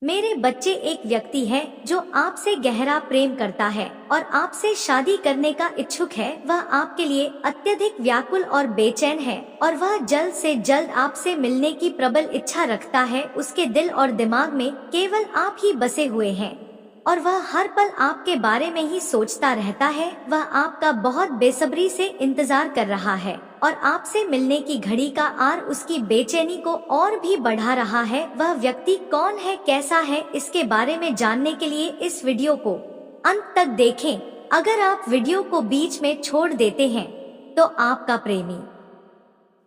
मेरे बच्चे, एक व्यक्ति है जो आपसे गहरा प्रेम करता है और आपसे शादी करने का इच्छुक है। वह आपके लिए अत्यधिक व्याकुल और बेचैन है और वह जल्द से जल्द आपसे मिलने की प्रबल इच्छा रखता है। उसके दिल और दिमाग में केवल आप ही बसे हुए हैं और वह हर पल आपके बारे में ही सोचता रहता है। वह आपका बहुत बेसब्री से इंतजार कर रहा है और आपसे मिलने की घड़ी का आर उसकी बेचैनी को और भी बढ़ा रहा है। वह व्यक्ति कौन है, कैसा है, इसके बारे में जानने के लिए इस वीडियो को अंत तक देखें। अगर आप वीडियो को बीच में छोड़ देते हैं तो आपका प्रेमी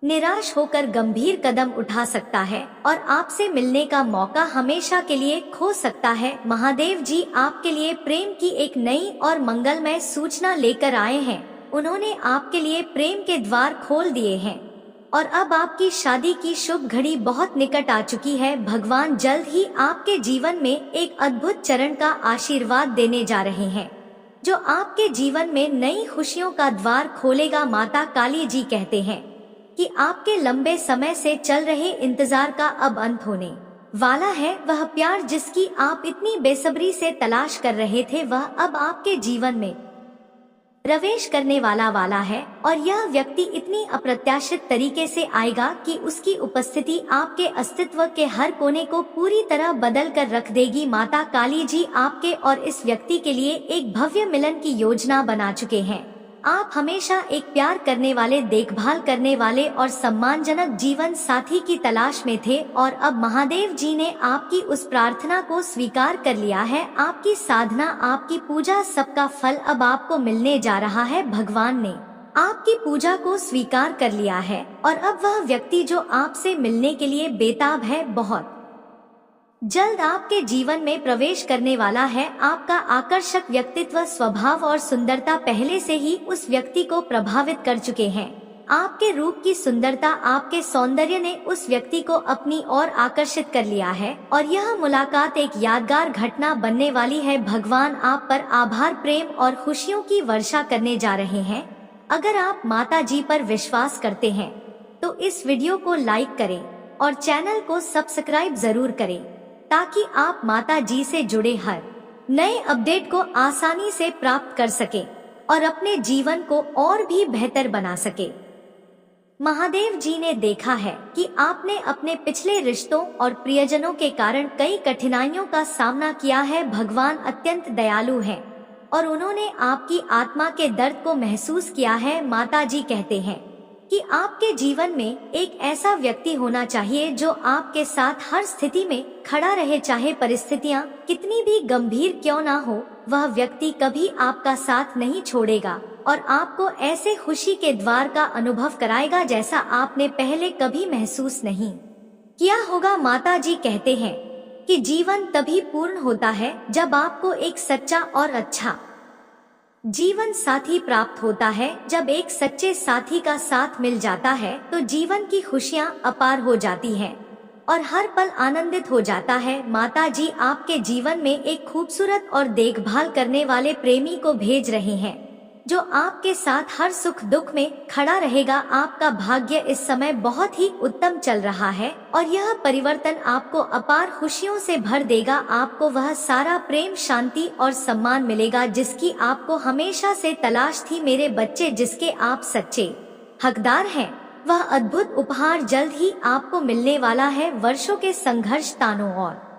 निराश होकर गंभीर कदम उठा सकता है और आपसे मिलने का मौका हमेशा के लिए खो सकता है। महादेव जी आपके लिए प्रेम की एक नई और मंगलमय सूचना लेकर आए हैं। उन्होंने आपके लिए प्रेम के द्वार खोल दिए हैं और अब आपकी शादी की शुभ घड़ी बहुत निकट आ चुकी है। भगवान जल्द ही आपके जीवन में एक अद्भुत चरण का आशीर्वाद देने जा रहे हैं जो आपके जीवन में नई खुशियों का द्वार खोलेगा। माता काली जी कहते हैं कि आपके लंबे समय से चल रहे इंतजार का अब अंत होने वाला है। वह प्यार जिसकी आप इतनी बेसब्री से तलाश कर रहे थे, वह अब आपके जीवन में प्रवेश करने वाला है और यह व्यक्ति इतनी अप्रत्याशित तरीके से आएगा कि उसकी उपस्थिति आपके अस्तित्व के हर कोने को पूरी तरह बदल कर रख देगी। माता काली जी आपके और इस व्यक्ति के लिए एक भव्य मिलन की योजना बना चुके हैं। आप हमेशा एक प्यार करने वाले, देखभाल करने वाले और सम्मानजनक जीवन साथी की तलाश में थे और अब महादेव जी ने आपकी उस प्रार्थना को स्वीकार कर लिया है। आपकी साधना, आपकी पूजा, सबका फल अब आपको मिलने जा रहा है। भगवान ने आपकी पूजा को स्वीकार कर लिया है और अब वह व्यक्ति जो आपसे मिलने के लिए बेताब है, बहुत जल्द आपके जीवन में प्रवेश करने वाला है। आपका आकर्षक व्यक्तित्व, स्वभाव और सुंदरता पहले से ही उस व्यक्ति को प्रभावित कर चुके हैं। आपके रूप की सुंदरता, आपके सौंदर्य ने उस व्यक्ति को अपनी ओर आकर्षित कर लिया है और यह मुलाकात एक यादगार घटना बनने वाली है। भगवान आप पर आभार, प्रेम और खुशियों की वर्षा करने जा रहे हैं। अगर आप माता जी पर विश्वास करते हैं तो इस वीडियो को लाइक करें और चैनल को सब्सक्राइब जरूर करें ताकि आप माता जी से जुड़े हर नए अपडेट को आसानी से प्राप्त कर सके और अपने जीवन को और भी बेहतर बना सके। महादेव जी ने देखा है कि आपने अपने पिछले रिश्तों और प्रियजनों के कारण कई कठिनाइयों का सामना किया है। भगवान अत्यंत दयालु हैं और उन्होंने आपकी आत्मा के दर्द को महसूस किया है। माता जी कहते हैं कि आपके जीवन में एक ऐसा व्यक्ति होना चाहिए जो आपके साथ हर स्थिति में खड़ा रहे, चाहे परिस्थितियां कितनी भी गंभीर क्यों ना हो। वह व्यक्ति कभी आपका साथ नहीं छोड़ेगा और आपको ऐसे खुशी के द्वार का अनुभव कराएगा जैसा आपने पहले कभी महसूस नहीं किया होगा। माता जी कहते हैं कि जीवन तभी पूर्ण होता है जब आपको एक सच्चा और अच्छा जीवन साथी प्राप्त होता है। जब एक सच्चे साथी का साथ मिल जाता है तो जीवन की खुशियां अपार हो जाती हैं और हर पल आनंदित हो जाता है। माता जी आपके जीवन में एक खूबसूरत और देखभाल करने वाले प्रेमी को भेज रहे हैं जो आपके साथ हर सुख दुख में खड़ा रहेगा। आपका भाग्य इस समय बहुत ही उत्तम चल रहा है और यह परिवर्तन आपको अपार खुशियों से भर देगा। आपको वह सारा प्रेम, शांति और सम्मान मिलेगा जिसकी आपको हमेशा से तलाश थी। मेरे बच्चे, जिसके आप सच्चे हकदार हैं, वह अद्भुत उपहार जल्द ही आपको मिलने वाला है। वर्षों के संघर्ष, तानों और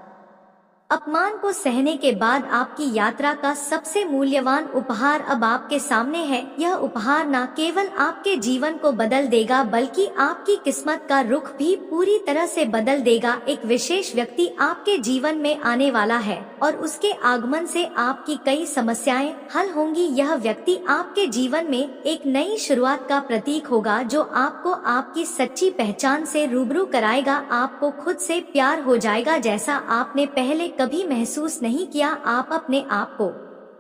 अपमान को सहने के बाद आपकी यात्रा का सबसे मूल्यवान उपहार अब आपके सामने है। यह उपहार न केवल आपके जीवन को बदल देगा बल्कि आपकी किस्मत का रुख भी पूरी तरह से बदल देगा। एक विशेष व्यक्ति आपके जीवन में आने वाला है और उसके आगमन से आपकी कई समस्याएं हल होंगी। यह व्यक्ति आपके जीवन में एक नई शुरुआत का प्रतीक होगा जो आपको आपकी सच्ची पहचान से रूबरू कराएगा। आपको खुद से प्यार हो जाएगा जैसा आपने पहले कभी महसूस नहीं किया। आप अपने आप को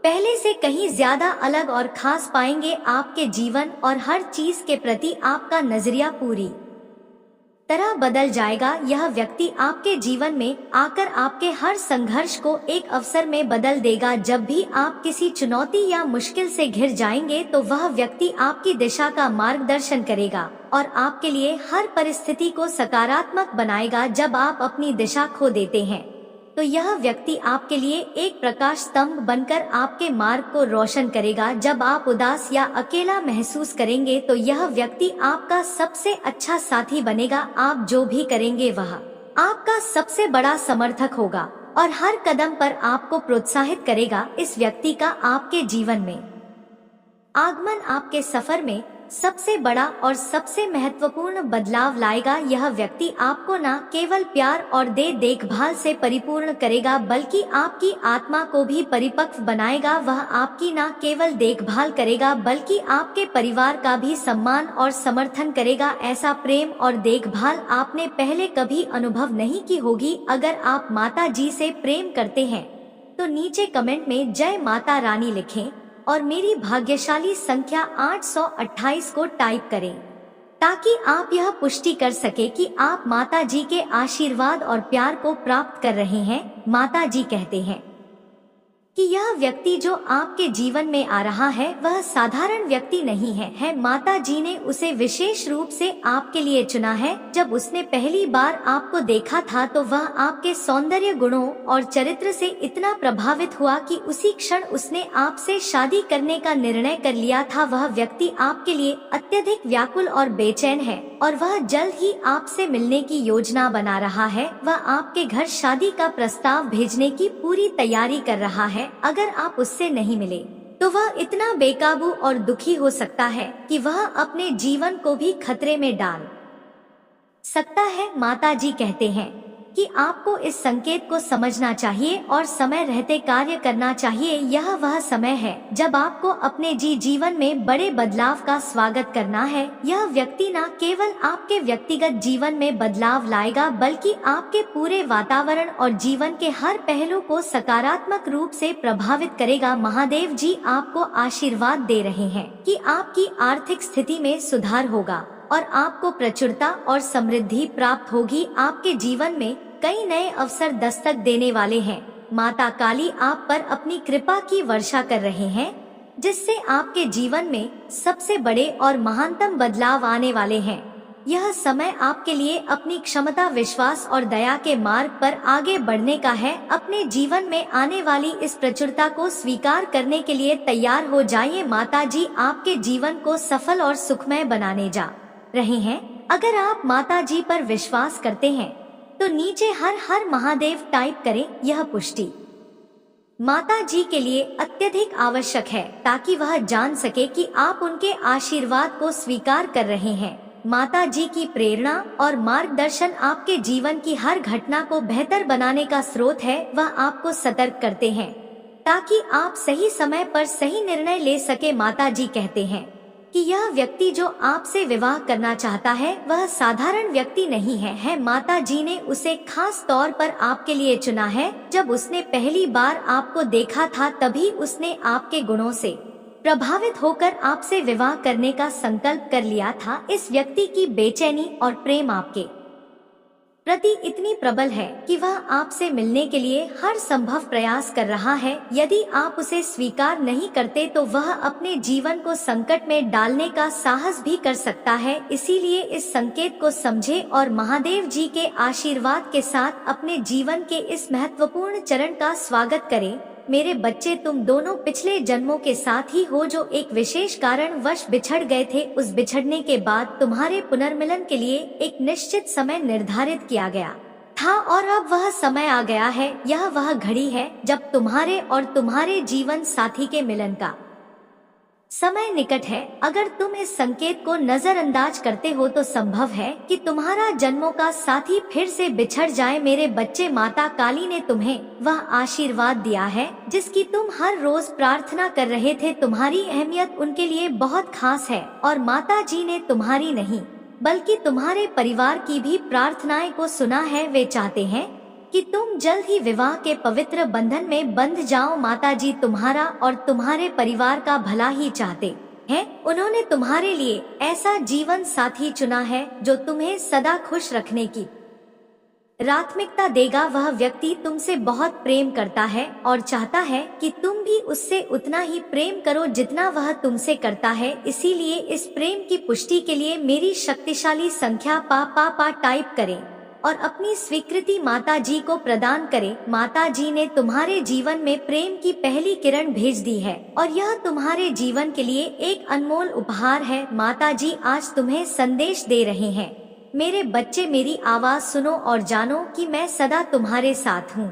पहले से कहीं ज्यादा अलग और खास पाएंगे। आपके जीवन और हर चीज के प्रति आपका नजरिया पूरी तरह बदल जाएगा। यह व्यक्ति आपके जीवन में आकर आपके हर संघर्ष को एक अवसर में बदल देगा। जब भी आप किसी चुनौती या मुश्किल से घिर जाएंगे तो वह व्यक्ति आपकी दिशा का मार्गदर्शन करेगा और आपके लिए हर परिस्थिति को सकारात्मक बनाएगा। जब आप अपनी दिशा खो देते हैं तो यह व्यक्ति आपके लिए एक प्रकाश स्तंभ बनकर आपके मार्ग को रोशन करेगा। जब आप उदास या अकेला महसूस करेंगे तो यह व्यक्ति आपका सबसे अच्छा साथी बनेगा। आप जो भी करेंगे वह आपका सबसे बड़ा समर्थक होगा और हर कदम पर आपको प्रोत्साहित करेगा। इस व्यक्ति का आपके जीवन में आगमन आपके सफर में सबसे बड़ा और सबसे महत्वपूर्ण बदलाव लाएगा। यह व्यक्ति आपको न केवल प्यार और देखभाल से परिपूर्ण करेगा बल्कि आपकी आत्मा को भी परिपक्व बनाएगा। वह आपकी न केवल देखभाल करेगा बल्कि आपके परिवार का भी सम्मान और समर्थन करेगा। ऐसा प्रेम और देखभाल आपने पहले कभी अनुभव नहीं की होगी। अगर आप माता जी से प्रेम करते हैं तो नीचे कमेंट में जय माता रानी लिखें और मेरी भाग्यशाली संख्या 828 को टाइप करें ताकि आप यह पुष्टि कर सके कि आप माता जी के आशीर्वाद और प्यार को प्राप्त कर रहे हैं। माता जी कहते हैं कि यह व्यक्ति जो आपके जीवन में आ रहा है वह साधारण व्यक्ति नहीं है। माता जी ने उसे विशेष रूप से आपके लिए चुना है। जब उसने पहली बार आपको देखा था तो वह आपके सौंदर्य गुणों और चरित्र से इतना प्रभावित हुआ कि उसी क्षण उसने आपसे शादी करने का निर्णय कर लिया था। वह व्यक्ति आपके लिए अत्यधिक व्याकुल और बेचैन है और वह जल्द ही आपसे मिलने की योजना बना रहा है। वह आपके घर शादी का प्रस्ताव भेजने की पूरी तैयारी कर रहा है। अगर आप उससे नहीं मिले तो वह इतना बेकाबू और दुखी हो सकता है कि वह अपने जीवन को भी खतरे में डाल सकता है। माता जी कहते हैं कि आपको इस संकेत को समझना चाहिए और समय रहते कार्य करना चाहिए। यह वह समय है जब आपको अपने जीवन में बड़े बदलाव का स्वागत करना है। यह व्यक्ति न केवल आपके व्यक्तिगत जीवन में बदलाव लाएगा बल्कि आपके पूरे वातावरण और जीवन के हर पहलू को सकारात्मक रूप से प्रभावित करेगा। महादेव जी आपको आशीर्वाद दे रहे हैं कि आपकी आर्थिक स्थिति में सुधार होगा और आपको प्रचुरता और समृद्धि प्राप्त होगी। आपके जीवन में कई नए अवसर दस्तक देने वाले हैं। माता काली आप पर अपनी कृपा की वर्षा कर रहे हैं जिससे आपके जीवन में सबसे बड़े और महानतम बदलाव आने वाले हैं। यह समय आपके लिए अपनी क्षमता, विश्वास और दया के मार्ग पर आगे बढ़ने का है। अपने जीवन में आने वाली इस प्रचुरता को स्वीकार करने के लिए तैयार हो जाइए। माता जी आपके जीवन को सफल और सुखमय बनाने जा रहे हैं। अगर आप माता जी पर विश्वास करते हैं तो नीचे हर हर महादेव टाइप करें। यह पुष्टि माता जी के लिए अत्यधिक आवश्यक है ताकि वह जान सके कि आप उनके आशीर्वाद को स्वीकार कर रहे हैं। माता जी की प्रेरणा और मार्गदर्शन आपके जीवन की हर घटना को बेहतर बनाने का स्रोत है। वह आपको सतर्क करते हैं ताकि आप सही समय पर सही निर्णय ले सके। माता जी कहते हैं कि यह व्यक्ति जो आपसे विवाह करना चाहता है वह साधारण व्यक्ति नहीं है। माता जी ने उसे खास तौर पर आपके लिए चुना है। जब उसने पहली बार आपको देखा था तभी उसने आपके गुणों से प्रभावित होकर आपसे विवाह करने का संकल्प कर लिया था। इस व्यक्ति की बेचैनी और प्रेम आपके प्रति इतनी प्रबल है कि वह आपसे मिलने के लिए हर संभव प्रयास कर रहा है। यदि आप उसे स्वीकार नहीं करते तो वह अपने जीवन को संकट में डालने का साहस भी कर सकता है। इसीलिए इस संकेत को समझे और महादेव जी के आशीर्वाद के साथ अपने जीवन के इस महत्वपूर्ण चरण का स्वागत करें। मेरे बच्चे, तुम दोनों पिछले जन्मों के साथ ही हो जो एक विशेष कारण वश बिछड़ गए थे। उस बिछड़ने के बाद तुम्हारे पुनर्मिलन के लिए एक निश्चित समय निर्धारित किया गया था और अब वह समय आ गया है। यह वह घड़ी है जब तुम्हारे और तुम्हारे जीवन साथी के मिलन का समय निकट है। अगर तुम इस संकेत को नजरअंदाज करते हो तो संभव है कि तुम्हारा जन्मों का साथी फिर से बिछड़ जाए। मेरे बच्चे, माता काली ने तुम्हें वह आशीर्वाद दिया है जिसकी तुम हर रोज प्रार्थना कर रहे थे। तुम्हारी अहमियत उनके लिए बहुत खास है और माता जी ने तुम्हारी नहीं बल्कि तुम्हारे परिवार की भी प्रार्थनाएं को सुना है। वे चाहते हैं कि तुम जल्द ही विवाह के पवित्र बंधन में बंध जाओ। माता जी तुम्हारा और तुम्हारे परिवार का भला ही चाहते हैं। उन्होंने तुम्हारे लिए ऐसा जीवन साथी चुना है जो तुम्हें सदा खुश रखने की प्राथमिकता देगा। वह व्यक्ति तुमसे बहुत प्रेम करता है और चाहता है कि तुम भी उससे उतना ही प्रेम करो जितना वह तुमसे करता है। इसीलिए इस प्रेम की पुष्टि के लिए मेरी शक्तिशाली संख्या पा टाइप करें और अपनी स्वीकृति माता जी को प्रदान करें। माता जी ने तुम्हारे जीवन में प्रेम की पहली किरण भेज दी है और यह तुम्हारे जीवन के लिए एक अनमोल उपहार है। माता जी आज तुम्हें संदेश दे रहे हैं, मेरे बच्चे मेरी आवाज सुनो और जानो कि मैं सदा तुम्हारे साथ हूँ।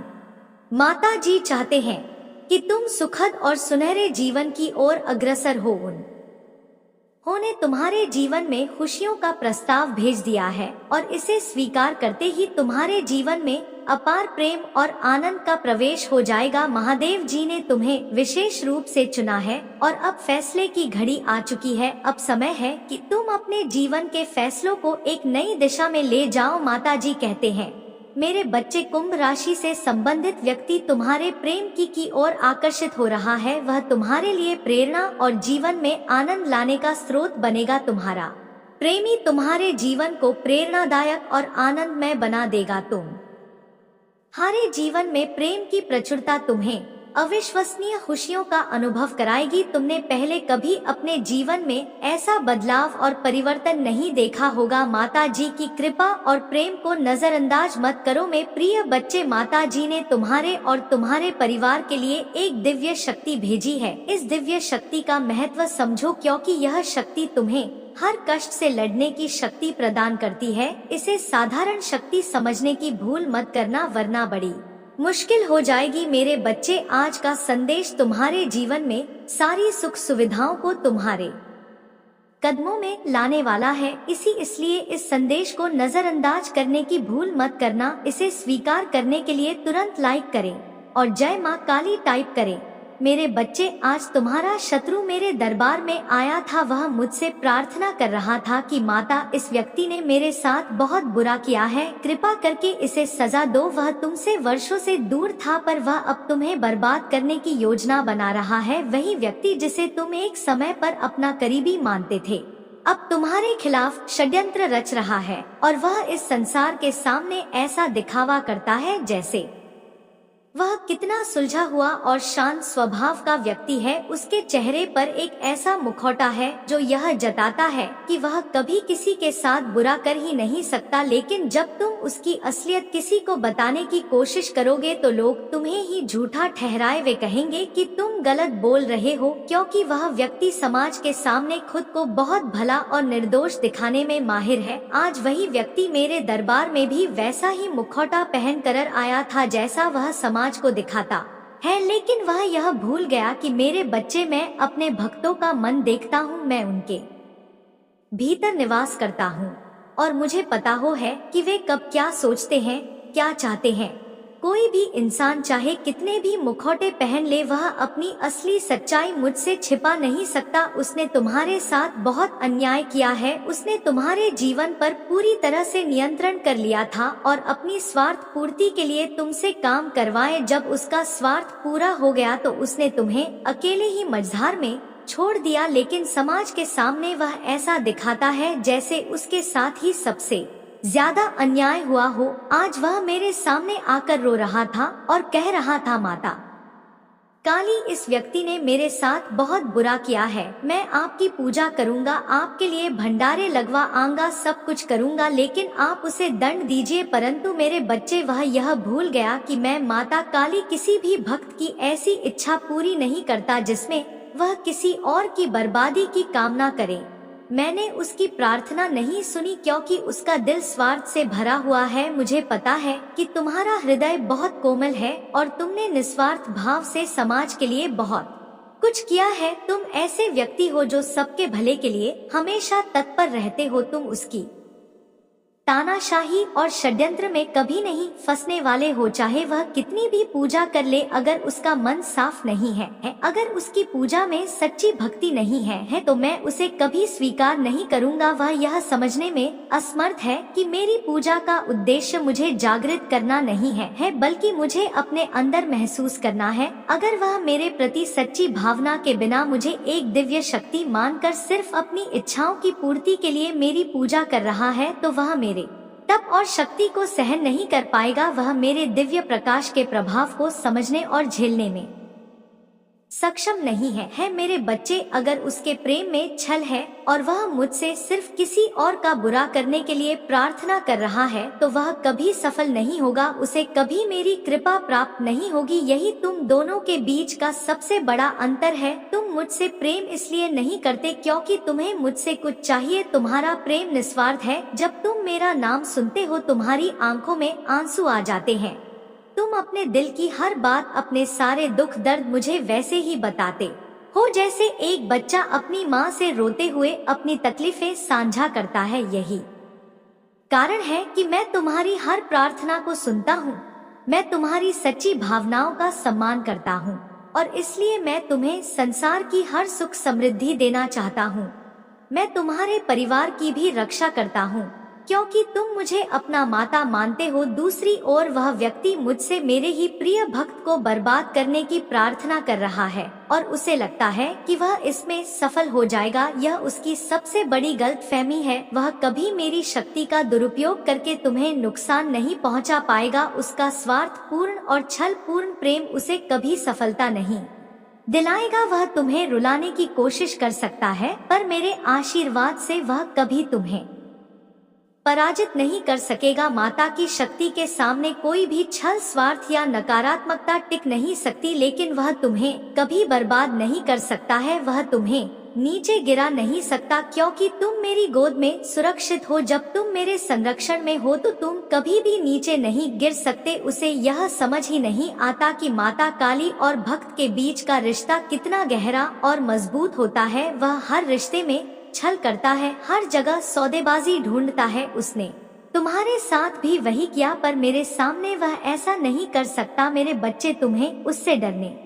माता जी चाहते हैं कि तुम सुखद और सुनहरे जीवन की ओर अग्रसर उन्होंने तुम्हारे जीवन में खुशियों का प्रस्ताव भेज दिया है और इसे स्वीकार करते ही तुम्हारे जीवन में अपार प्रेम और आनंद का प्रवेश हो जाएगा। महादेव जी ने तुम्हें विशेष रूप से चुना है और अब फैसले की घड़ी आ चुकी है। अब समय है कि तुम अपने जीवन के फैसलों को एक नई दिशा में ले जाओ। माता जी कहते हैं, मेरे बच्चे, कुंभ राशि से संबंधित व्यक्ति तुम्हारे प्रेम की ओर आकर्षित हो रहा है। वह तुम्हारे लिए प्रेरणा और जीवन में आनंद लाने का स्रोत बनेगा। तुम्हारा प्रेमी तुम्हारे जीवन को प्रेरणादायक और आनंदमय बना देगा। तुम्हारे जीवन में प्रेम की प्रचुरता तुम्हें अविश्वसनीय खुशियों का अनुभव कराएगी। तुमने पहले कभी अपने जीवन में ऐसा बदलाव और परिवर्तन नहीं देखा होगा। माता जी की कृपा और प्रेम को नजरअंदाज मत करो। मेरे प्रिय बच्चे, माता जी ने तुम्हारे और तुम्हारे परिवार के लिए एक दिव्य शक्ति भेजी है। इस दिव्य शक्ति का महत्व समझो, क्योंकि यह शक्ति तुम्हें हर कष्ट से लड़ने की शक्ति प्रदान करती है। इसे साधारण शक्ति समझने की भूल मत करना, वरना बड़ी मुश्किल हो जाएगी। मेरे बच्चे, आज का संदेश तुम्हारे जीवन में सारी सुख सुविधाओं को तुम्हारे कदमों में लाने वाला है। इसलिए इस संदेश को नजरअंदाज करने की भूल मत करना। इसे स्वीकार करने के लिए तुरंत लाइक करें और जय माँ काली टाइप करें। मेरे बच्चे, आज तुम्हारा शत्रु मेरे दरबार में आया था। वह मुझसे प्रार्थना कर रहा था कि माता, इस व्यक्ति ने मेरे साथ बहुत बुरा किया है, कृपा करके इसे सजा दो। वह तुमसे वर्षों से दूर था, पर वह अब तुम्हें बर्बाद करने की योजना बना रहा है। वही व्यक्ति जिसे तुम एक समय पर अपना करीबी मानते थे, अब तुम्हारे खिलाफ षड्यंत्र रच रहा है और वह इस संसार के सामने ऐसा दिखावा करता है जैसे वह कितना सुलझा हुआ और शांत स्वभाव का व्यक्ति है। उसके चेहरे पर एक ऐसा मुखौटा है जो यह जताता है कि वह कभी किसी के साथ बुरा कर ही नहीं सकता। लेकिन जब तुम उसकी असलियत किसी को बताने की कोशिश करोगे तो लोग तुम्हें ही झूठा ठहराए। वे कहेंगे कि तुम गलत बोल रहे हो, क्योंकि वह व्यक्ति समाज के सामने खुद को बहुत भला और निर्दोष दिखाने में माहिर है। आज वही व्यक्ति मेरे दरबार में भी वैसा ही मुखौटा पहन कर आया था जैसा वह समाज को दिखाता है। लेकिन वह यह भूल गया कि मेरे बच्चे, मैं अपने भक्तों का मन देखता हूँ, मैं उनके भीतर निवास करता हूँ और मुझे पता है कि वे कब क्या सोचते हैं, क्या चाहते हैं। कोई भी इंसान चाहे कितने भी मुखौटे पहन ले, वह अपनी असली सच्चाई मुझसे छिपा नहीं सकता। उसने तुम्हारे साथ बहुत अन्याय किया है। उसने तुम्हारे जीवन पर पूरी तरह से नियंत्रण कर लिया था और अपनी स्वार्थ पूर्ति के लिए तुमसे काम करवाए। जब उसका स्वार्थ पूरा हो गया तो उसने तुम्हें अकेले ही मझधार में छोड़ दिया। लेकिन समाज के सामने वह ऐसा दिखाता है जैसे उसके साथ ही सबसे ज्यादा अन्याय हुआ हो। आज वह मेरे सामने आकर रो रहा था और कह रहा था, माता काली, इस व्यक्ति ने मेरे साथ बहुत बुरा किया है। मैं आपकी पूजा करूंगा, आपके लिए भंडारे लगवा आऊंगा, सब कुछ करूंगा, लेकिन आप उसे दंड दीजिए। परंतु मेरे बच्चे, वह यह भूल गया कि मैं माता काली किसी भी भक्त की ऐसी इच्छा पूरी नहीं करता जिसमें वह किसी और की बर्बादी की कामना करे। मैंने उसकी प्रार्थना नहीं सुनी, क्योंकि उसका दिल स्वार्थ से भरा हुआ है। मुझे पता है कि तुम्हारा हृदय बहुत कोमल है और तुमने निस्वार्थ भाव से समाज के लिए बहुत कुछ किया है। तुम ऐसे व्यक्ति हो जो सबके भले के लिए हमेशा तत्पर रहते हो। तुम उसकी तानाशाही और षड्यंत्र में कभी नहीं फंसने वाले हो, चाहे वह कितनी भी पूजा कर ले। अगर उसका मन साफ नहीं है, अगर उसकी पूजा में सच्ची भक्ति नहीं है तो मैं उसे कभी स्वीकार नहीं करूंगा। वह यह समझने में असमर्थ है कि मेरी पूजा का उद्देश्य मुझे जागृत करना नहीं है, बल्कि मुझे अपने अंदर महसूस करना है। अगर वह मेरे प्रति सच्ची भावना के बिना मुझे एक दिव्य शक्ति मानकर सिर्फ अपनी इच्छाओं की पूर्ति के लिए मेरी पूजा कर रहा है तो वह मेरे तप और शक्ति को सहन नहीं कर पाएगा। वह मेरे दिव्य प्रकाश के प्रभाव को समझने और झेलने में सक्षम नहीं है मेरे बच्चे। अगर उसके प्रेम में छल है और वह मुझसे सिर्फ किसी और का बुरा करने के लिए प्रार्थना कर रहा है तो वह कभी सफल नहीं होगा, उसे कभी मेरी कृपा प्राप्त नहीं होगी। यही तुम दोनों के बीच का सबसे बड़ा अंतर है। तुम मुझसे प्रेम इसलिए नहीं करते क्योंकि तुम्हें मुझसे कुछ चाहिए। तुम्हारा प्रेम निस्वार्थ है। जब तुम मेरा नाम सुनते हो तुम्हारी आंखों में आंसू आ जाते हैं। तुम अपने दिल की हर बात, अपने सारे दुख दर्द मुझे वैसे ही बताते हो जैसे एक बच्चा अपनी माँ से रोते हुए अपनी तकलीफें साझा करता है। यही कारण है कि मैं तुम्हारी हर प्रार्थना को सुनता हूँ। मैं तुम्हारी सच्ची भावनाओं का सम्मान करता हूँ और इसलिए मैं तुम्हें संसार की हर सुख समृद्धि देना चाहता हूँ। मैं तुम्हारे परिवार की भी रक्षा करता हूँ क्योंकि तुम मुझे अपना माता मानते हो। दूसरी ओर वह व्यक्ति मुझसे मेरे ही प्रिय भक्त को बर्बाद करने की प्रार्थना कर रहा है और उसे लगता है कि वह इसमें सफल हो जाएगा। यह उसकी सबसे बड़ी गलतफहमी है। वह कभी मेरी शक्ति का दुरुपयोग करके तुम्हें नुकसान नहीं पहुंचा पाएगा। उसका स्वार्थपूर्ण और छलपूर्ण प्रेम उसे कभी सफलता नहीं दिलाएगा। वह तुम्हें रुलाने की कोशिश कर सकता है पर मेरे आशीर्वाद से वह कभी तुम्हें पराजित नहीं कर सकेगा। माता की शक्ति के सामने कोई भी छल, स्वार्थ या नकारात्मकता टिक नहीं सकती, लेकिन वह तुम्हें कभी बर्बाद नहीं कर सकता है। वह तुम्हें नीचे गिरा नहीं सकता क्योंकि तुम मेरी गोद में सुरक्षित हो। जब तुम मेरे संरक्षण में हो तो तुम कभी भी नीचे नहीं गिर सकते। उसे यह समझ ही नहीं आता कि माता काली और भक्त के बीच का रिश्ता कितना गहरा और मजबूत होता है। वह हर रिश्ते में छल करता है, हर जगह सौदेबाजी ढूंढता है। उसने तुम्हारे साथ भी वही किया पर मेरे सामने वह ऐसा नहीं कर सकता। मेरे बच्चे, तुम्हें उससे डरने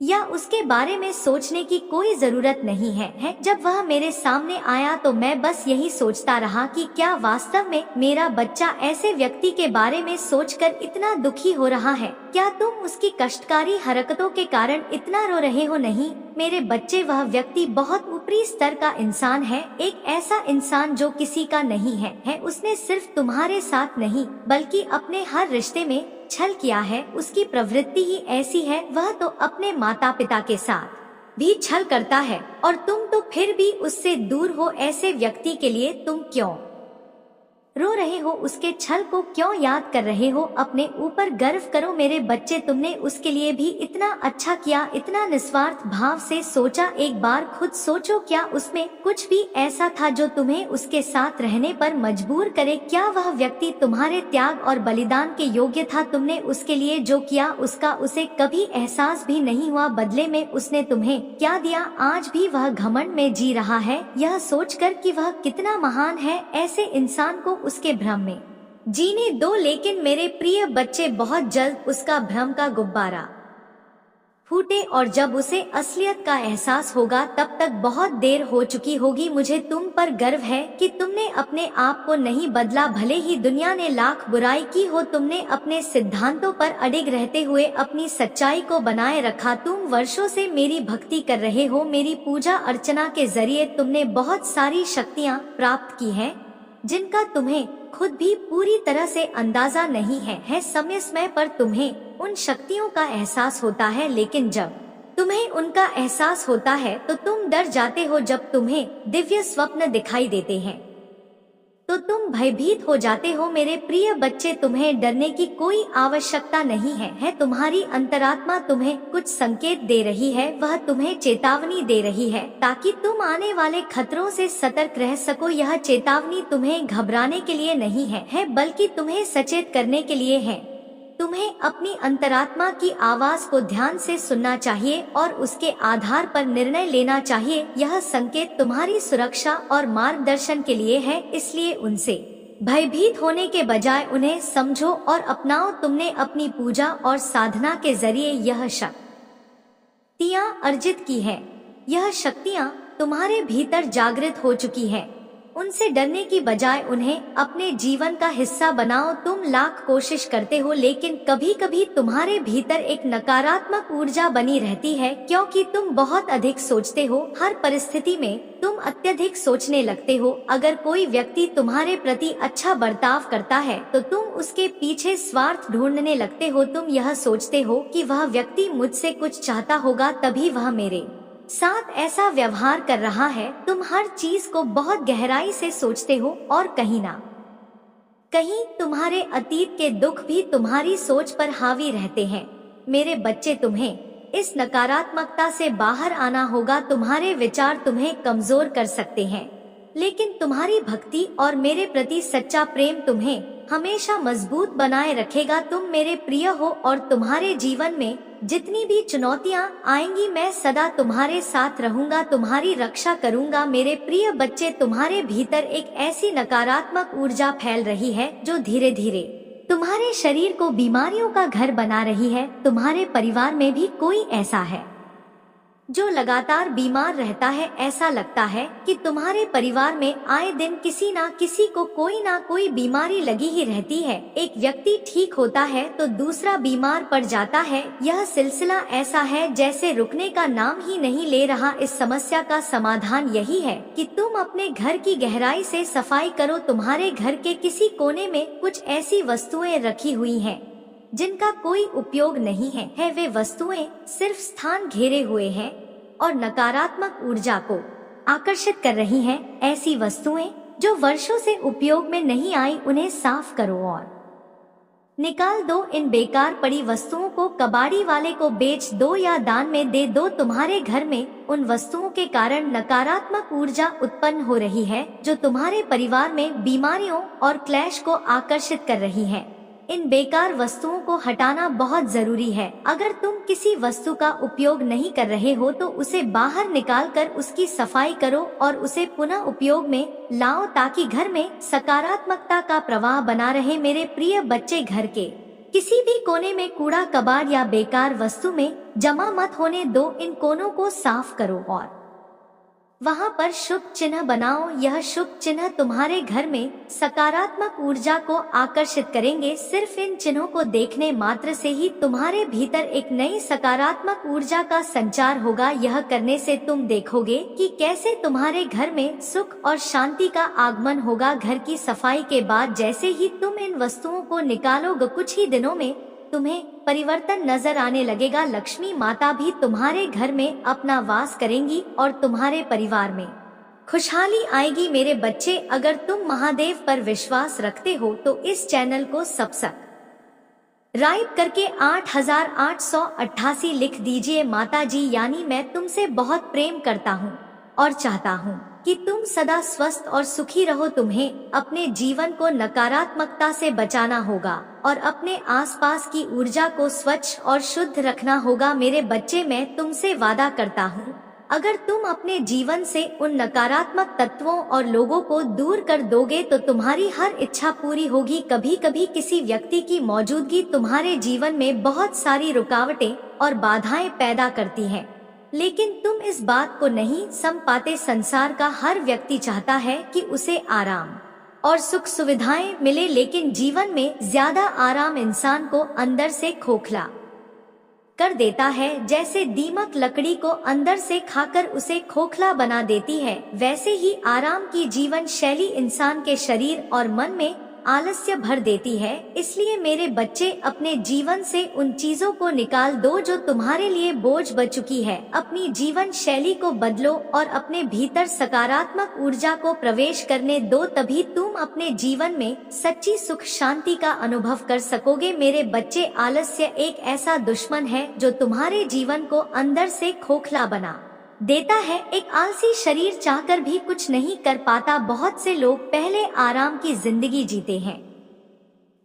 या उसके बारे में सोचने की कोई जरूरत नहीं है। जब वह मेरे सामने आया तो मैं बस यही सोचता रहा कि क्या वास्तव में मेरा बच्चा ऐसे व्यक्ति के बारे में सोचकर इतना दुखी हो रहा है? क्या तुम उसकी कष्टकारी हरकतों के कारण इतना रो रहे हो? नहीं मेरे बच्चे, वह व्यक्ति बहुत ऊपरी स्तर का इंसान है, एक ऐसा इंसान जो किसी का नहीं है। उसने सिर्फ तुम्हारे साथ नहीं बल्कि अपने हर रिश्ते में छल किया है। उसकी प्रवृत्ति ही ऐसी है। वह तो अपने माता पिता के साथ भी छल करता है और तुम तो फिर भी उससे दूर हो। ऐसे व्यक्ति के लिए तुम क्यों रो रहे हो? उसके छल को क्यों याद कर रहे हो? अपने ऊपर गर्व करो मेरे बच्चे। तुमने उसके लिए भी इतना अच्छा किया, इतना निस्वार्थ भाव से सोचा। एक बार खुद सोचो, क्या उसमें कुछ भी ऐसा था जो तुम्हें उसके साथ रहने पर मजबूर करे? क्या वह व्यक्ति तुम्हारे त्याग और बलिदान के योग्य था? तुमने उसके लिए जो किया उसका उसे कभी एहसास भी नहीं हुआ। बदले में उसने तुम्हें क्या दिया? आज भी वह घमंड में जी रहा है, यह सोचकर कि वह कितना महान है। ऐसे इंसान को उसके भ्रम में जीने दो। लेकिन मेरे प्रिय बच्चे, बहुत जल्द उसका भ्रम का गुब्बारा फूटे और जब उसे असलियत का एहसास होगा तब तक बहुत देर हो चुकी होगी। मुझे तुम पर गर्व है कि तुमने अपने आप को नहीं बदला। भले ही दुनिया ने लाख बुराई की हो, तुमने अपने सिद्धांतों पर अडिग रहते हुए अपनी सच्चाई को बनाए रखा। तुम वर्षों से मेरी भक्ति कर रहे हो। मेरी पूजा अर्चना के जरिए तुमने बहुत सारी शक्तियाँ प्राप्त की हैं जिनका तुम्हें खुद भी पूरी तरह से अंदाजा नहीं है। समय पर तुम्हें उन शक्तियों का एहसास होता है, लेकिन जब तुम्हें उनका एहसास होता है तो तुम डर जाते हो। जब तुम्हें दिव्य स्वप्न दिखाई देते हैं तो तुम भयभीत हो जाते हो। मेरे प्रिय बच्चे, तुम्हें डरने की कोई आवश्यकता नहीं है। तुम्हारी अंतरात्मा तुम्हें कुछ संकेत दे रही है, वह तुम्हें चेतावनी दे रही है ताकि तुम आने वाले खतरों से सतर्क रह सको। यह चेतावनी तुम्हें घबराने के लिए नहीं है बल्कि तुम्हें सचेत करने के लिए है। तुम्हें अपनी अंतरात्मा की आवाज को ध्यान से सुनना चाहिए और उसके आधार पर निर्णय लेना चाहिए। यह संकेत तुम्हारी सुरक्षा और मार्गदर्शन के लिए है, इसलिए उनसे भयभीत होने के बजाय उन्हें समझो और अपनाओ। तुमने अपनी पूजा और साधना के जरिए यह शक्तियाँ अर्जित की है। यह शक्तियाँ तुम्हारे भीतर जागृत हो चुकी है उनसे डरने की बजाय उन्हें अपने जीवन का हिस्सा बनाओ। तुम लाख कोशिश करते हो लेकिन कभी कभी तुम्हारे भीतर एक नकारात्मक ऊर्जा बनी रहती है, क्योंकि तुम बहुत अधिक सोचते हो। हर परिस्थिति में तुम अत्यधिक सोचने लगते हो। अगर कोई व्यक्ति तुम्हारे प्रति अच्छा बर्ताव करता है तो तुम उसके पीछे स्वार्थ ढूंढने लगते हो। तुम यह सोचते हो कि वह व्यक्ति मुझसे कुछ चाहता होगा तभी वह मेरे साथ ऐसा व्यवहार कर रहा है। तुम हर चीज को बहुत गहराई से सोचते हो और कहीं ना कहीं तुम्हारे अतीत के दुख भी तुम्हारी सोच पर हावी रहते हैं। मेरे बच्चे, तुम्हें इस नकारात्मकता से बाहर आना होगा। तुम्हारे विचार तुम्हें कमजोर कर सकते हैं, लेकिन तुम्हारी भक्ति और मेरे प्रति सच्चा प्रेम तुम्हें हमेशा मजबूत बनाए रखेगा। तुम मेरे प्रिय हो और तुम्हारे जीवन में जितनी भी चुनौतियां आएंगी मैं सदा तुम्हारे साथ रहूंगा, तुम्हारी रक्षा करूंगा। मेरे प्रिय बच्चे, तुम्हारे भीतर एक ऐसी नकारात्मक ऊर्जा फैल रही है जो धीरे धीरे तुम्हारे शरीर को बीमारियों का घर बना रही है। तुम्हारे परिवार में भी कोई ऐसा है जो लगातार बीमार रहता है। ऐसा लगता है कि तुम्हारे परिवार में आए दिन किसी ना किसी को कोई ना कोई बीमारी लगी ही रहती है। एक व्यक्ति ठीक होता है तो दूसरा बीमार पड़ जाता है। यह सिलसिला ऐसा है जैसे रुकने का नाम ही नहीं ले रहा। इस समस्या का समाधान यही है कि तुम अपने घर की गहराई से सफाई करो। तुम्हारे घर के किसी कोने में कुछ ऐसी वस्तुएं रखी हुई हैं जिनका कोई उपयोग नहीं है। वे वस्तुएं सिर्फ स्थान घेरे हुए हैं और नकारात्मक ऊर्जा को आकर्षित कर रही हैं। ऐसी वस्तुएं जो वर्षों से उपयोग में नहीं आई, उन्हें साफ करो और निकाल दो। इन बेकार पड़ी वस्तुओं को कबाड़ी वाले को बेच दो या दान में दे दो। तुम्हारे घर में उन वस्तुओं के कारण नकारात्मक ऊर्जा उत्पन्न हो रही है जो तुम्हारे परिवार में बीमारियों और क्लेश को आकर्षित कर रही है। इन बेकार वस्तुओं को हटाना बहुत जरूरी है। अगर तुम किसी वस्तु का उपयोग नहीं कर रहे हो तो उसे बाहर निकालकर उसकी सफाई करो और उसे पुनः उपयोग में लाओ ताकि घर में सकारात्मकता का प्रवाह बना रहे। मेरे प्रिय बच्चे, घर के किसी भी कोने में कूड़ा कबाड़ या बेकार वस्तु में जमा मत होने दो। इन कोनों को साफ करो और वहाँ पर शुभ चिन्ह बनाओ। यह शुभ चिन्ह तुम्हारे घर में सकारात्मक ऊर्जा को आकर्षित करेंगे। सिर्फ इन चिन्हों को देखने मात्र से ही तुम्हारे भीतर एक नई सकारात्मक ऊर्जा का संचार होगा। यह करने से तुम देखोगे कि कैसे तुम्हारे घर में सुख और शांति का आगमन होगा। घर की सफाई के बाद जैसे ही तुम इन वस्तुओं को निकालोगे, कुछ ही दिनों में तुम्हें परिवर्तन नजर आने लगेगा। लक्ष्मी माता भी तुम्हारे घर में अपना वास करेंगी और तुम्हारे परिवार में खुशहाली आएगी। मेरे बच्चे, अगर तुम महादेव पर विश्वास रखते हो तो इस चैनल को सब्सक्राइब करके 8888 लिख दीजिए। माता जी, यानी मैं तुमसे बहुत प्रेम करता हूँ और चाहता हूँ कि तुम सदा स्वस्थ और सुखी रहो। तुम्हें अपने जीवन को नकारात्मकता से बचाना होगा और अपने आसपास की ऊर्जा को स्वच्छ और शुद्ध रखना होगा। मेरे बच्चे, मैं तुमसे वादा करता हूँ, अगर तुम अपने जीवन से उन नकारात्मक तत्वों और लोगों को दूर कर दोगे तो तुम्हारी हर इच्छा पूरी होगी। कभी कभी किसी व्यक्ति की मौजूदगी तुम्हारे जीवन में बहुत सारी रुकावटें और बाधाएं पैदा करती है, लेकिन तुम इस बात को नहीं समझ पाते। संसार का हर व्यक्ति चाहता है कि उसे आराम और सुख सुविधाएं मिले, लेकिन जीवन में ज्यादा आराम इंसान को अंदर से खोखला कर देता है। जैसे दीमक लकड़ी को अंदर से खाकर उसे खोखला बना देती है, वैसे ही आराम की जीवन शैली इंसान के शरीर और मन में आलस्य भर देती है। इसलिए मेरे बच्चे, अपने जीवन से उन चीजों को निकाल दो जो तुम्हारे लिए बोझ बन चुकी है। अपनी जीवन शैली को बदलो और अपने भीतर सकारात्मक ऊर्जा को प्रवेश करने दो, तभी तुम अपने जीवन में सच्ची सुख शांति का अनुभव कर सकोगे। मेरे बच्चे, आलस्य एक ऐसा दुश्मन है जो तुम्हारे जीवन को अंदर से खोखला बना देता है। एक आलसी शरीर चाहकर भी कुछ नहीं कर पाता। बहुत से लोग पहले आराम की जिंदगी जीते हैं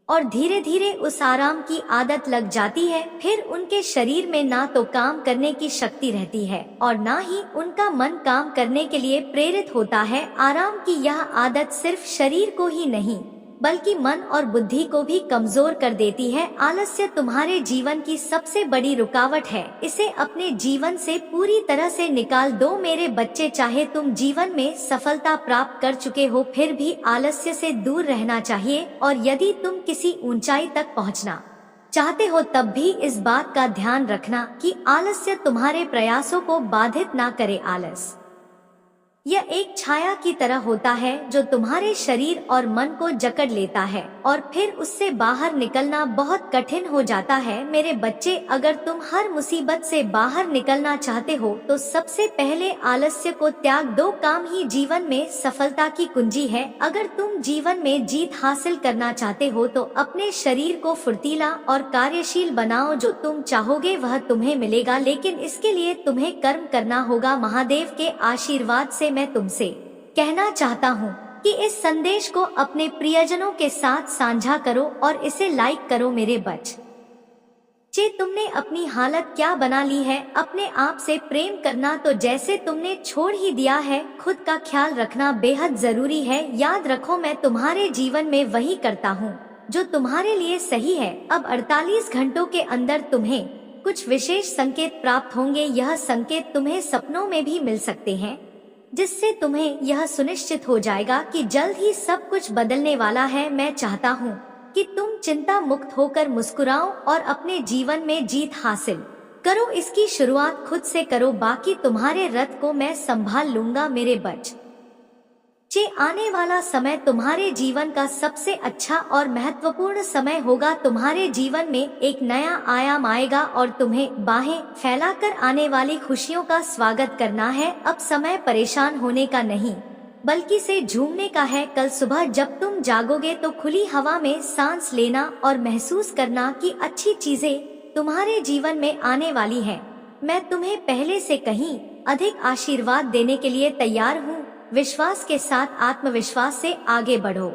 और धीरे धीरे उस आराम की आदत लग जाती है। फिर उनके शरीर में ना तो काम करने की शक्ति रहती है और ना ही उनका मन काम करने के लिए प्रेरित होता है। आराम की यह आदत सिर्फ शरीर को ही नहीं बल्कि मन और बुद्धि को भी कमजोर कर देती है। आलस्य तुम्हारे जीवन की सबसे बड़ी रुकावट है, इसे अपने जीवन से पूरी तरह से निकाल दो मेरे बच्चे। चाहे तुम जीवन में सफलता प्राप्त कर चुके हो, फिर भी आलस्य से दूर रहना चाहिए। और यदि तुम किसी ऊंचाई तक पहुंचना चाहते हो, तब भी इस बात का ध्यान रखना कि आलस्य तुम्हारे प्रयासों को बाधित ना करे। आलस यह एक छाया की तरह होता है जो तुम्हारे शरीर और मन को जकड़ लेता है और फिर उससे बाहर निकलना बहुत कठिन हो जाता है। मेरे बच्चे, अगर तुम हर मुसीबत से बाहर निकलना चाहते हो तो सबसे पहले आलस्य को त्याग दो। काम ही जीवन में सफलता की कुंजी है। अगर तुम जीवन में जीत हासिल करना चाहते हो तो अपने शरीर को फुर्तीला और कार्यशील बनाओ। जो तुम चाहोगे वह तुम्हें मिलेगा, लेकिन इसके लिए तुम्हें कर्म करना होगा। महादेव के आशीर्वाद से मैं तुमसे कहना चाहता हूँ कि इस संदेश को अपने प्रियजनों के साथ साझा करो और इसे लाइक करो। मेरे बच्चे, तुमने अपनी हालत क्या बना ली है। अपने आप से प्रेम करना तो जैसे तुमने छोड़ ही दिया है। खुद का ख्याल रखना बेहद जरूरी है। याद रखो, मैं तुम्हारे जीवन में वही करता हूँ जो तुम्हारे लिए सही है। अब 48 घंटों के अंदर तुम्हें कुछ विशेष संकेत प्राप्त होंगे। यह संकेत तुम्हें सपनों में भी मिल सकते हैं, जिससे तुम्हें यह सुनिश्चित हो जाएगा कि जल्द ही सब कुछ बदलने वाला है। मैं चाहता हूँ कि तुम चिंता मुक्त होकर मुस्कुराओ और अपने जीवन में जीत हासिल करो। इसकी शुरुआत खुद से करो, बाकी तुम्हारे रथ को मैं संभाल लूंगा। मेरे बच्चे, आने वाला समय तुम्हारे जीवन का सबसे अच्छा और महत्वपूर्ण समय होगा। तुम्हारे जीवन में एक नया आयाम आएगा और तुम्हें बाहें फैलाकर आने वाली खुशियों का स्वागत करना है। अब समय परेशान होने का नहीं, बल्कि से झूमने का है। कल सुबह जब तुम जागोगे तो खुली हवा में सांस लेना और महसूस करना कि अच्छी चीजें तुम्हारे जीवन में आने वाली हैं। मैं तुम्हें पहले से कहीं अधिक आशीर्वाद देने के लिए तैयार हूँ। विश्वास के साथ, आत्मविश्वास से आगे बढ़ो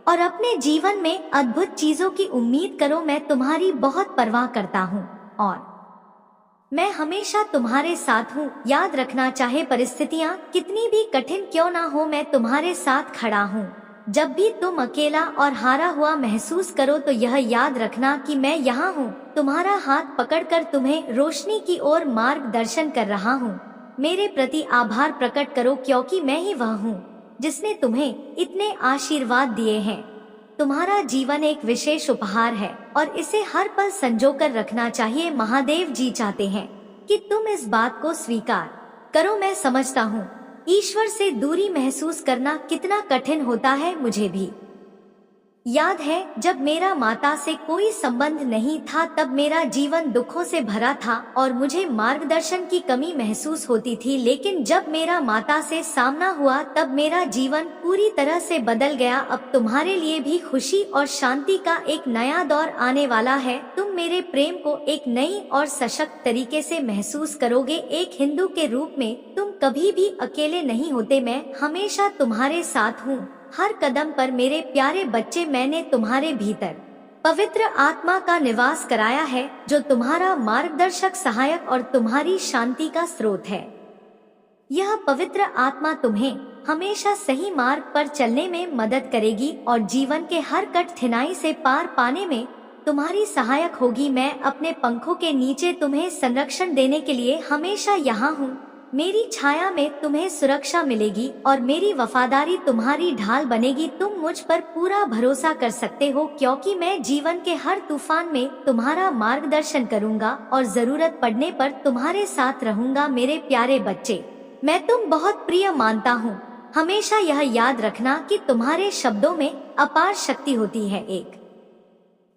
और अपने जीवन में अद्भुत चीजों की उम्मीद करो। मैं तुम्हारी बहुत परवाह करता हूँ और मैं हमेशा तुम्हारे साथ हूँ। याद रखना, चाहे परिस्थितियाँ कितनी भी कठिन क्यों ना हो, मैं तुम्हारे साथ खड़ा हूँ। जब भी तुम अकेला और हारा हुआ महसूस करो तो यह याद रखना कि मैं यहाँ हूँ, तुम्हारा हाथ पकड़कर तुम्हें रोशनी की ओर मार्गदर्शन कर रहा हूँ। मेरे प्रति आभार प्रकट करो, क्योंकि मैं ही वह हूँ जिसने तुम्हें इतने आशीर्वाद दिए हैं। तुम्हारा जीवन एक विशेष उपहार है और इसे हर पल संजोकर रखना चाहिए। महादेव जी चाहते हैं कि तुम इस बात को स्वीकार करो। मैं समझता हूँ ईश्वर से दूरी महसूस करना कितना कठिन होता है। मुझे भी याद है जब मेरा माता से कोई संबंध नहीं था, तब मेरा जीवन दुखों से भरा था और मुझे मार्गदर्शन की कमी महसूस होती थी। लेकिन जब मेरा माता से सामना हुआ तब मेरा जीवन पूरी तरह से बदल गया। अब तुम्हारे लिए भी खुशी और शांति का एक नया दौर आने वाला है। तुम मेरे प्रेम को एक नई और सशक्त तरीके से महसूस करोगे। एक हिंदू के रूप में तुम कभी भी अकेले नहीं होते। मैं हमेशा तुम्हारे साथ हूँ, हर कदम पर। मेरे प्यारे बच्चे, मैंने तुम्हारे भीतर पवित्र आत्मा का निवास कराया है, जो तुम्हारा मार्गदर्शक, सहायक और तुम्हारी शांति का स्रोत है। यह पवित्र आत्मा तुम्हें हमेशा सही मार्ग पर चलने में मदद करेगी और जीवन के हर कठिनाई से पार पाने में तुम्हारी सहायक होगी। मैं अपने पंखों के नीचे तुम्हें संरक्षण देने के लिए हमेशा यहाँ हूँ। मेरी छाया में तुम्हें सुरक्षा मिलेगी और मेरी वफादारी तुम्हारी ढाल बनेगी। तुम मुझ पर पूरा भरोसा कर सकते हो, क्योंकि मैं जीवन के हर तूफान में तुम्हारा मार्गदर्शन करूंगा और जरूरत पड़ने पर तुम्हारे साथ रहूंगा। मेरे प्यारे बच्चे, मैं तुम बहुत प्रिय मानता हूँ। हमेशा यह याद रखना कि तुम्हारे शब्दों में अपार शक्ति होती है। एक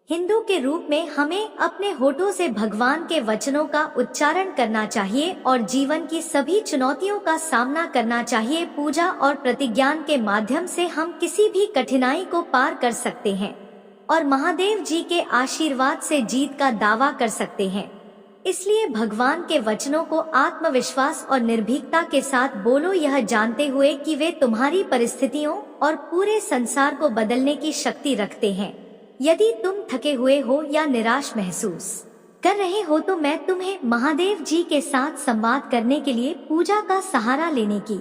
हिंदू के रूप में हमें अपने होठों से भगवान के वचनों का उच्चारण करना चाहिए और जीवन की सभी चुनौतियों का सामना करना चाहिए। पूजा और प्रतिज्ञान के माध्यम से हम किसी भी कठिनाई को पार कर सकते हैं और महादेव जी के आशीर्वाद से जीत का दावा कर सकते हैं। इसलिए भगवान के वचनों को आत्मविश्वास और निर्भीकता के साथ बोलो, यह जानते हुए कि वे तुम्हारी परिस्थितियों और पूरे संसार को बदलने की शक्ति रखते हैं। यदि तुम थके हुए हो या निराश महसूस कर रहे हो तो मैं तुम्हें महादेव जी के साथ संवाद करने के लिए पूजा का सहारा लेने की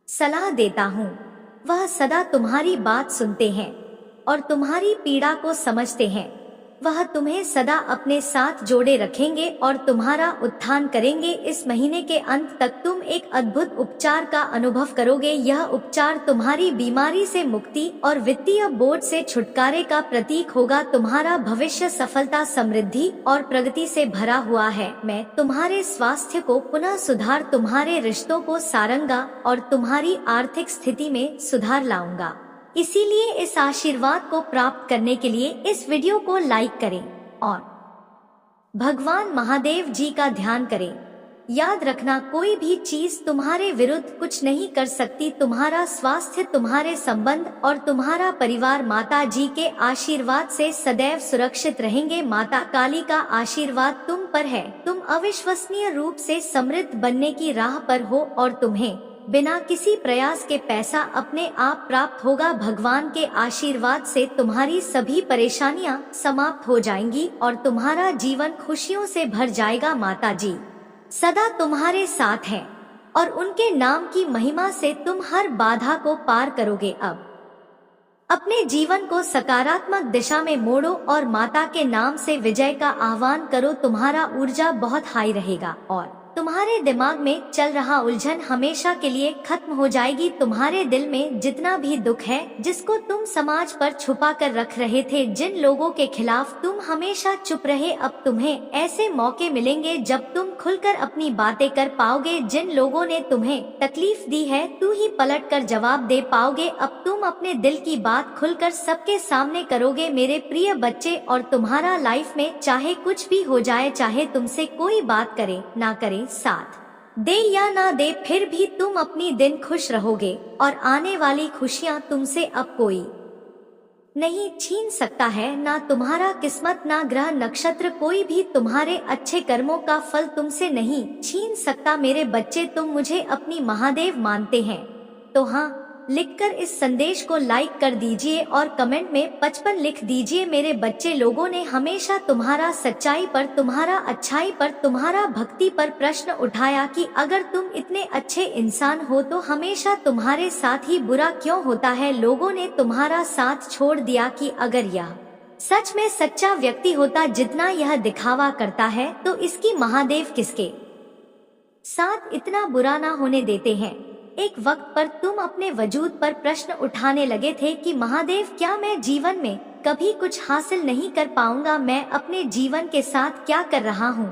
सलाह देता हूँ। वह सदा तुम्हारी बात सुनते हैं। और तुम्हारी पीड़ा को समझते हैं। वह तुम्हें सदा अपने साथ जोड़े रखेंगे और तुम्हारा उत्थान करेंगे। इस महीने के अंत तक तुम एक अद्भुत उपचार का अनुभव करोगे। यह उपचार तुम्हारी बीमारी से मुक्ति और वित्तीय बोझ से छुटकारे का प्रतीक होगा। तुम्हारा भविष्य सफलता, समृद्धि और प्रगति से भरा हुआ है। मैं तुम्हारे स्वास्थ्य को पुनः सुधार, तुम्हारे रिश्तों को सारंगा और तुम्हारी आर्थिक स्थिति में सुधार लाऊंगा। इसीलिए इस आशीर्वाद को प्राप्त करने के लिए इस वीडियो को लाइक करें और भगवान महादेव जी का ध्यान करें। याद रखना, कोई भी चीज तुम्हारे विरुद्ध कुछ नहीं कर सकती। तुम्हारा स्वास्थ्य, तुम्हारे संबंध और तुम्हारा परिवार माता जी के आशीर्वाद से सदैव सुरक्षित रहेंगे। माता काली का आशीर्वाद तुम पर है। तुम अविश्वसनीय रूप से समृद्ध बनने की राह पर हो और तुम्हें बिना किसी प्रयास के पैसा अपने आप प्राप्त होगा। भगवान के आशीर्वाद से तुम्हारी सभी परेशानियां समाप्त हो जाएंगी और तुम्हारा जीवन खुशियों से भर जाएगा। माता जी सदा तुम्हारे साथ हैं और उनके नाम की महिमा से तुम हर बाधा को पार करोगे। अब अपने जीवन को सकारात्मक दिशा में मोड़ो और माता के नाम से विजय का आह्वान करो। तुम्हारा ऊर्जा बहुत हाई रहेगा और तुम्हारे दिमाग में चल रहा उलझन हमेशा के लिए खत्म हो जाएगी। तुम्हारे दिल में जितना भी दुख है, जिसको तुम समाज पर छुपा कर रख रहे थे, जिन लोगों के खिलाफ तुम हमेशा चुप रहे, अब तुम्हें ऐसे मौके मिलेंगे जब तुम खुलकर अपनी बातें कर पाओगे। जिन लोगों ने तुम्हें तकलीफ दी है, तू ही पलट कर जवाब दे पाओगे। अब तुम अपने दिल की बात खुलकर सबके सामने करोगे मेरे प्रिय बच्चे। और तुम्हारा लाइफ में चाहे कुछ भी हो जाए, चाहे तुमसे कोई बात करे ना करे, साथ दे या ना दे, फिर भी तुम अपनी दिन खुश रहोगे और आने वाली खुशियां तुमसे अब कोई नहीं छीन सकता है। ना तुम्हारा किस्मत, ना ग्रह नक्षत्र, कोई भी तुम्हारे अच्छे कर्मों का फल तुमसे नहीं छीन सकता। मेरे बच्चे, तुम मुझे अपनी महादेव मानते हैं तो हाँ लिखकर इस संदेश को लाइक कर दीजिए और कमेंट में 55 लिख दीजिए। मेरे बच्चे, लोगों ने हमेशा तुम्हारा सच्चाई पर, तुम्हारा अच्छाई पर, तुम्हारा भक्ति पर प्रश्न उठाया कि अगर तुम इतने अच्छे इंसान हो तो हमेशा तुम्हारे साथ ही बुरा क्यों होता है। लोगों ने तुम्हारा साथ छोड़ दिया कि अगर यह सच में सच्चा व्यक्ति होता जितना यह दिखावा करता है, तो इसकी महादेव किसके साथ इतना बुरा ना होने देते हैं। एक वक्त पर तुम अपने वजूद पर प्रश्न उठाने लगे थे कि महादेव, क्या मैं जीवन में कभी कुछ हासिल नहीं कर पाऊंगा? मैं अपने जीवन के साथ क्या कर रहा हूँ?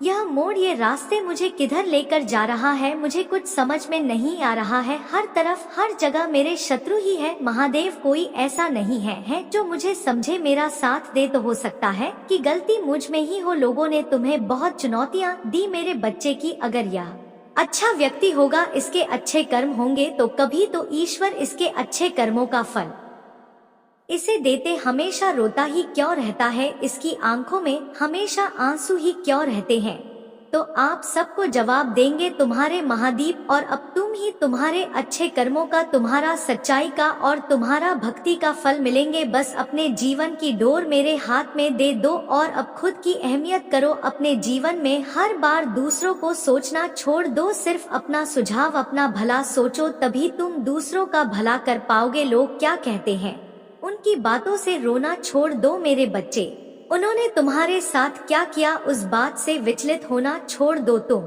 यह मोड़, ये रास्ते मुझे किधर लेकर जा रहा है? मुझे कुछ समझ में नहीं आ रहा है। हर तरफ, हर जगह मेरे शत्रु ही है। महादेव, कोई ऐसा नहीं है जो मुझे समझे, मेरा साथ दे। तो हो सकता है कि गलती मुझ में ही हो। लोगों ने तुम्हें बहुत चुनौतियाँ दी मेरे बच्चे की। अगर यह अच्छा व्यक्ति होगा, इसके अच्छे कर्म होंगे, तो कभी तो ईश्वर इसके अच्छे कर्मों का फल इसे देते। हमेशा रोता ही क्यों रहता है? इसकी आंखों में हमेशा आंसू ही क्यों रहते हैं? तो आप सबको जवाब देंगे तुम्हारे महादीप। और अब तुम ही तुम्हारे अच्छे कर्मों का, तुम्हारा सच्चाई का और तुम्हारा भक्ति का फल मिलेंगे। बस अपने जीवन की डोर मेरे हाथ में दे दो और अब खुद की अहमियत करो अपने जीवन में। हर बार दूसरों को सोचना छोड़ दो, सिर्फ अपना सुझाव, अपना भला सोचो, तभी तुम दूसरों का भला कर पाओगे। लोग क्या कहते हैं, उनकी बातों से रोना छोड़ दो मेरे बच्चे। उन्होंने तुम्हारे साथ क्या किया, उस बात से विचलित होना छोड़ दो। तुम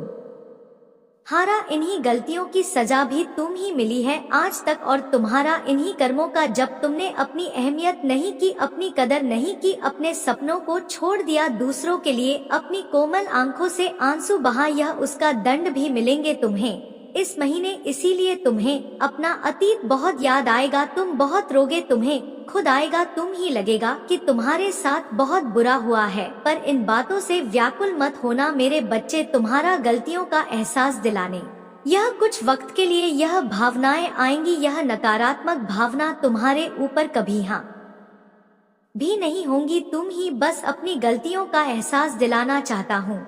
हारा, इन्हीं गलतियों की सजा भी तुम ही मिली है आज तक, और तुम्हारा इन्हीं कर्मों का। जब तुमने अपनी अहमियत नहीं की, अपनी कदर नहीं की, अपने सपनों को छोड़ दिया दूसरों के लिए, अपनी कोमल आंखों से आंसू बहा, यह उसका दंड भी मिलेंगे तुम्हें इस महीने। इसीलिए तुम्हें अपना अतीत बहुत याद आएगा, तुम बहुत रोगे, तुम्हें खुद आएगा, तुम ही लगेगा कि तुम्हारे साथ बहुत बुरा हुआ है। पर इन बातों से व्याकुल मत होना मेरे बच्चे, तुम्हारा गलतियों का एहसास दिलाने यह कुछ वक्त के लिए यह भावनाएं आएंगी। यह नकारात्मक भावना तुम्हारे ऊपर कभी हाँ भी नहीं होंगी। तुम ही बस अपनी गलतियों का एहसास दिलाना चाहता हूँ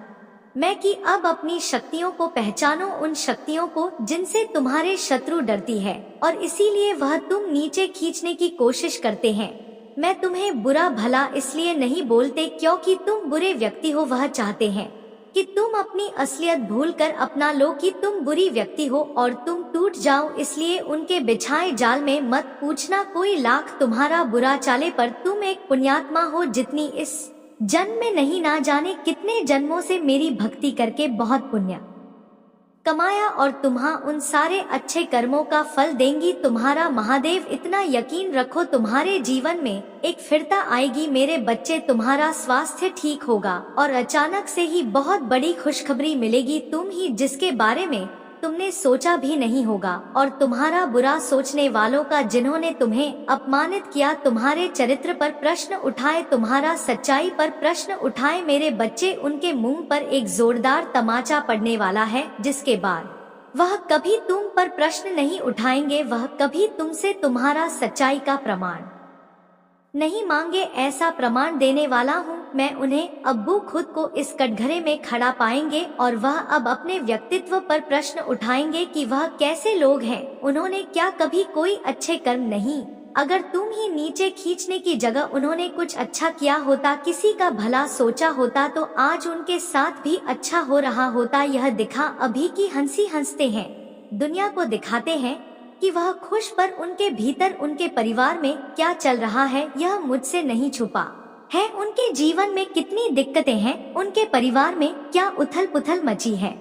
मैं कि अब अपनी शक्तियों को पहचानो, उन शक्तियों को जिनसे तुम्हारे शत्रु डरती है और इसीलिए वह तुम नीचे खींचने की कोशिश करते हैं। मैं तुम्हें बुरा भला इसलिए नहीं बोलते क्योंकि तुम बुरे व्यक्ति हो, वह चाहते हैं कि तुम अपनी असलियत भूलकर अपना लो कि तुम बुरी व्यक्ति हो और तुम टूट जाओ, इसलिए उनके बिछाए जाल में मत पूछना। कोई लाख तुम्हारा बुरा चाले पर तुम एक पुण्यात्मा हो, जितनी इस जन्म में नहीं, ना जाने कितने जन्मों से मेरी भक्ति करके बहुत पुण्य कमाया और तुम्हां उन सारे अच्छे कर्मों का फल देंगी तुम्हारा महादेव। इतना यकीन रखो, तुम्हारे जीवन में एक फिरता आएगी मेरे बच्चे, तुम्हारा स्वास्थ्य ठीक होगा और अचानक से ही बहुत बड़ी खुशखबरी मिलेगी, तुम ही जिसके बारे में तुमने सोचा भी नहीं होगा। और तुम्हारा बुरा सोचने वालों का, जिन्होंने तुम्हें अपमानित किया, तुम्हारे चरित्र पर प्रश्न उठाए, तुम्हारा सच्चाई पर प्रश्न उठाए मेरे बच्चे, उनके मुंह पर एक जोरदार तमाचा पड़ने वाला है, जिसके बाद वह कभी तुम पर प्रश्न नहीं उठाएंगे, वह कभी तुमसे तुम्हारा सच्चाई का प्रमाण नहीं मांगे। ऐसा प्रमाण देने वाला हूँ मैं उन्हें। अब्बू खुद को इस कटघरे में खड़ा पाएंगे और वह अब अपने व्यक्तित्व पर प्रश्न उठाएंगे कि वह कैसे लोग हैं, उन्होंने क्या कभी कोई अच्छे कर्म नहीं। अगर तुम ही नीचे खींचने की जगह उन्होंने कुछ अच्छा किया होता, किसी का भला सोचा होता, तो आज उनके साथ भी अच्छा हो रहा होता। यह दिखा अभी की हंसी हंसते हैं, दुनिया को दिखाते हैं कि वह खुश, पर उनके भीतर उनके परिवार में क्या चल रहा है यह मुझसे नहीं छुपा है। उनके जीवन में कितनी दिक्कतें हैं, उनके परिवार में क्या उथल पुथल मची है,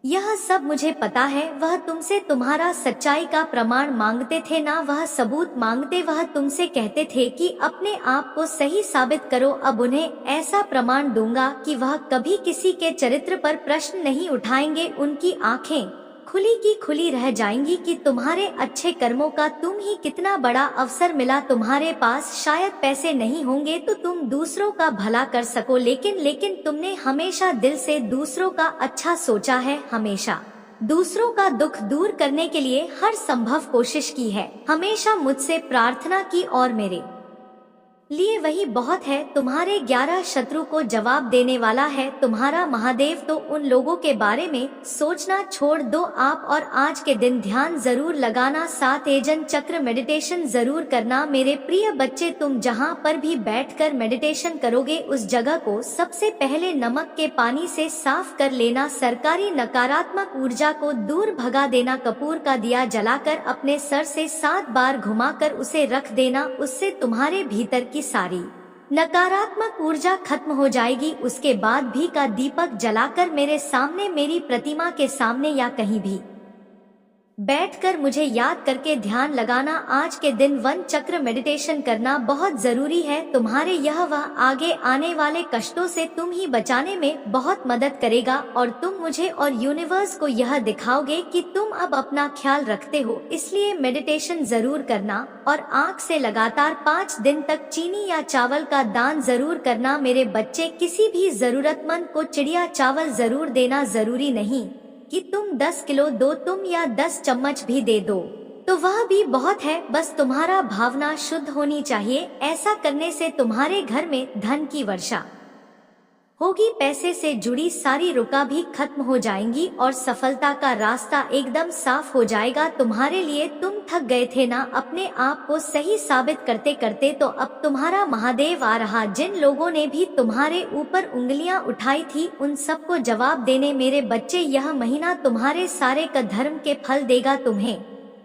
यह सब मुझे पता है। वह तुमसे तुम्हारा सच्चाई का प्रमाण मांगते थे, ना वह सबूत मांगते, वह तुमसे कहते थे कि अपने आप को सही साबित करो। अब उन्हें ऐसा प्रमाण दूंगा कि वह कभी किसी के चरित्र पर प्रश्न नहीं उठाएंगे। उनकी आंखें खुली की खुली रह जाएंगी कि तुम्हारे अच्छे कर्मों का तुम ही कितना बड़ा अवसर मिला। तुम्हारे पास शायद पैसे नहीं होंगे तो तुम दूसरों का भला कर सको, लेकिन तुमने हमेशा दिल से दूसरों का अच्छा सोचा है, हमेशा दूसरों का दुख दूर करने के लिए हर संभव कोशिश की है, हमेशा मुझसे प्रार्थना की और मेरे लिए वही बहुत है। तुम्हारे 11 शत्रु को जवाब देने वाला है तुम्हारा महादेव। तो उन लोगों के बारे में सोचना छोड़ दो आप, और आज के दिन ध्यान जरूर लगाना, 7 एजन चक्र मेडिटेशन जरूर करना मेरे प्रिय बच्चे। तुम जहां पर भी बैठकर मेडिटेशन करोगे उस जगह को सबसे पहले नमक के पानी से साफ कर लेना, सरकारी नकारात्मक ऊर्जा को दूर भगा देना, कपूर का दिया जलाकर अपने सर से 7 बार घुमाकर उसे रख देना, उससे तुम्हारे भीतर की सारी नकारात्मक ऊर्जा खत्म हो जाएगी। उसके बाद भी का दीपक जलाकर मेरे सामने, मेरी प्रतिमा के सामने या कहीं भी बैठकर मुझे याद करके ध्यान लगाना। आज के दिन 1 चक्र मेडिटेशन करना बहुत जरूरी है। तुम्हारे यह वह आगे आने वाले कष्टों से तुम ही बचाने में बहुत मदद करेगा और तुम मुझे और यूनिवर्स को यह दिखाओगे कि तुम अब अपना ख्याल रखते हो। इसलिए मेडिटेशन जरूर करना और आँख से लगातार 5 दिन तक चीनी या चावल का दान जरूर करना मेरे बच्चे। किसी भी जरूरतमंद को चिड़िया चावल जरूर देना, जरूरी नहीं कि तुम 10 किलो दो, तुम या 10 चम्मच भी दे दो तो वह भी बहुत है। बस तुम्हारा भावना शुद्ध होनी चाहिए। ऐसा करने से तुम्हारे घर में धन की वर्षा होगी, पैसे से जुड़ी सारी रुका भी खत्म हो जाएंगी और सफलता का रास्ता एकदम साफ हो जाएगा तुम्हारे लिए। तुम थक गए थे ना अपने आप को सही साबित करते करते, तो अब तुम्हारा महादेव आ रहा। जिन लोगों ने भी तुम्हारे ऊपर उंगलियां उठाई थी उन सबको जवाब देने मेरे बच्चे। यह महीना तुम्हारे सारे का धर्म के फल देगा तुम्हें,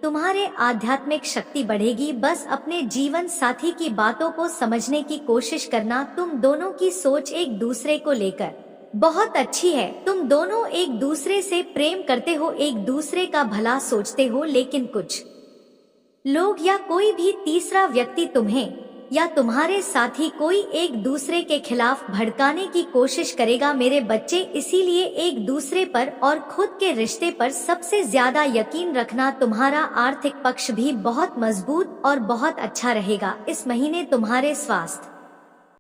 तुम्हारे आध्यात्मिक शक्ति बढ़ेगी। बस अपने जीवन साथी की बातों को समझने की कोशिश करना। तुम दोनों की सोच एक दूसरे को लेकर बहुत अच्छी है, तुम दोनों एक दूसरे से प्रेम करते हो, एक दूसरे का भला सोचते हो, लेकिन कुछ लोग या कोई भी तीसरा व्यक्ति तुम्हें या तुम्हारे साथी कोई एक दूसरे के खिलाफ भड़काने की कोशिश करेगा मेरे बच्चे। इसीलिए एक दूसरे पर और खुद के रिश्ते पर सबसे ज्यादा यकीन रखना। तुम्हारा आर्थिक पक्ष भी बहुत मजबूत और बहुत अच्छा रहेगा। इस महीने तुम्हारे स्वास्थ्य